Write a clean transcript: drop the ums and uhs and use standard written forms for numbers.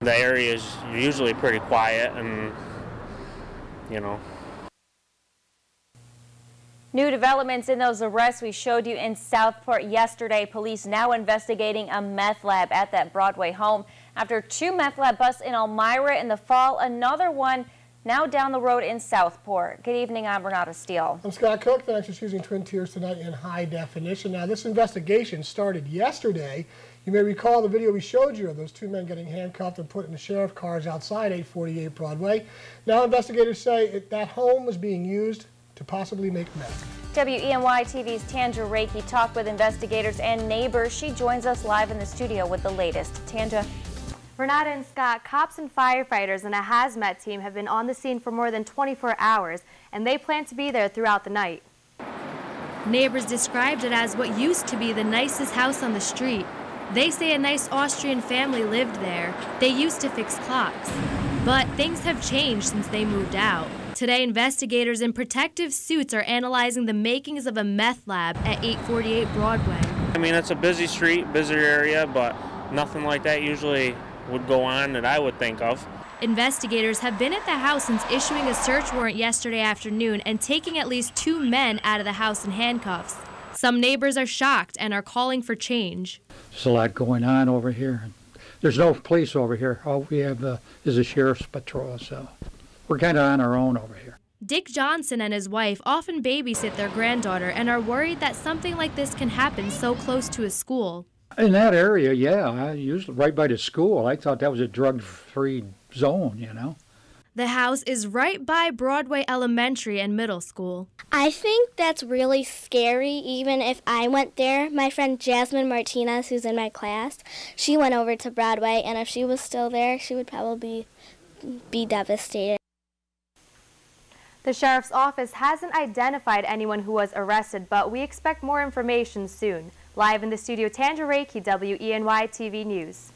The area is usually pretty quiet and, you know. New developments in those arrests we showed you in Southport yesterday. Police now investigating a meth lab at that Broadway home. After 2 meth lab busts in Elmira in the fall, another one now down the road in Southport. Good evening, I'm Renata Steele. I'm Scott Cook. Thanks for choosing Twin Tiers tonight in high definition. Now, this investigation started yesterday. You may recall the video we showed you of those 2 men getting handcuffed and put in the sheriff cars outside 848 Broadway. Now, investigators say that home was being used to possibly make meth. WENY-TV's Tanja Rekhi talked with investigators and neighbors. She joins us live in the studio with the latest. Tanja. Renata and Scott, cops and firefighters and a hazmat team have been on the scene for more than 24 hours, and they plan to be there throughout the night. Neighbors described it as what used to be the nicest house on the street. They say a nice Austrian family lived there. They used to fix clocks. But things have changed since they moved out. Today, investigators in protective suits are analyzing the makings of a meth lab at 848 Broadway. I mean, it's a busy street, busier area, but nothing like that usually would go on that I would think of. Investigators have been at the house since issuing a search warrant yesterday afternoon and taking at least 2 men out of the house in handcuffs. Some neighbors are shocked and are calling for change. There's a lot going on over here. There's no police over here. All we have is a sheriff's patrol, so we're kind of on our own over here. Dick Johnson and his wife often babysit their granddaughter and are worried that something like this can happen so close to a school. In that area, yeah, I usually right by the school. I thought that was a drug-free zone, you know. The house is right by Broadway Elementary and Middle School. I think that's really scary, even if I went there. My friend Jasmine Martinez, who's in my class, she went over to Broadway, and if she was still there, she would probably be devastated. The sheriff's office hasn't identified anyone who was arrested, but we expect more information soon. Live in the studio, Tanja Rekhi, WENY-TV News.